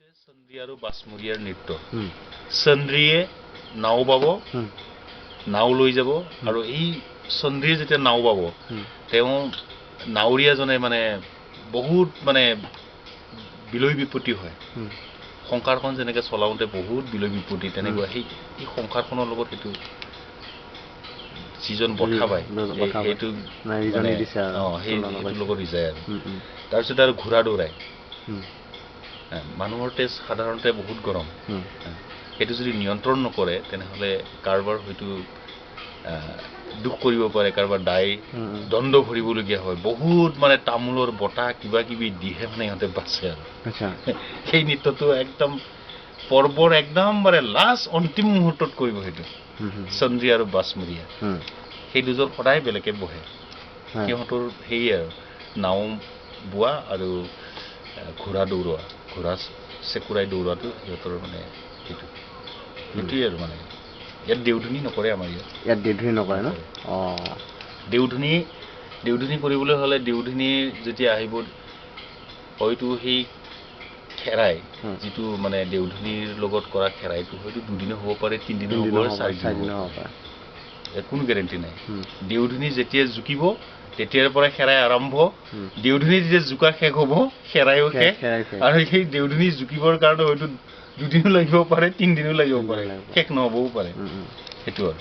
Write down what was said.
চন্দ্ৰী আৰু বাছমৰীয়াৰ নৃত্য চন্দ্ৰীয়ে নাও বাব নাও লৈ যাব আৰু এই চন্দ্ৰীয়ে যেতিয়া নাও বাব তেওঁ নাৱৰীয়াজনে মানে বহুত মানে বিলৈ বিপত্তি হয় সংসাৰখন যেনেকৈ চলাওঁতে বহুত বিলৈ বিপত্তি তেনেকুৱা সেই সংসাৰখনৰ লগত সেইটো যিজন বঠা পায় সেইটো মানে সেইটোৰ লগত ৰিজায় আৰু তাৰপিছত আৰু ঘোঁৰা দৌৰাই মানুহৰ তেজ সাধাৰণতে বহুত গৰম সেইটো যদি নিয়ন্ত্ৰণ নকৰে তেনেহ'লে কাৰোবাৰ হয়তো দুখ কৰিব পাৰে কাৰোবাৰ দায় দণ্ড ভৰিবলগীয়া হয় বহুত মানে তামোলৰ বটা কিবা কিবি দিহে মানে ইহঁতে বাচে আৰু সেই নৃত্যটো একদম পৰ্বৰ একদম মানে লাষ্ট অন্তিম মুহূৰ্তত কৰিব সেইটো চন্দ্ৰী আৰু বাছমৰীয়া সেই দুজন সদায় বেলেগে বহে সিহঁতৰ সেয়ে আৰু নাও বোৱা আৰু ঘোঁৰা দৌৰোৱা ঘোঁৰা চেকুৰাই দৌৰাটো সিহঁতৰ মানে সেইটো সেইটোৱে আৰু মানে ইয়াত দেউধনী নকৰে আমাৰ ইয়াত দেউধনী নকৰে ন দেউধনী কৰিবলৈ হ'লে দেউধনী যেতিয়া আহিব হয়তো সেই খেৰাই যিটো মানে দেউধনীৰ লগত কৰা খেৰাইটো হয়তো দুদিনো হ'ব পাৰে তিনিদিনো হ'ব পাৰে চাৰিদিনো হ'ব পাৰে কোনো গেৰেণ্টি নাই দেউধনী যেতিয়া জুকিব তেতিয়াৰ পৰা খেৰাই আৰম্ভ দেউধনী যেতিয়া জোকা শেষ হ'ব খেৰাইও শেষ আৰু সেই দেউধনী জুকিবৰ কাৰণে হয়তো দুদিনো লাগিব পাৰে তিনিদিনো লাগিব পাৰে শেষ নহ'বও পাৰে সেইটো আৰু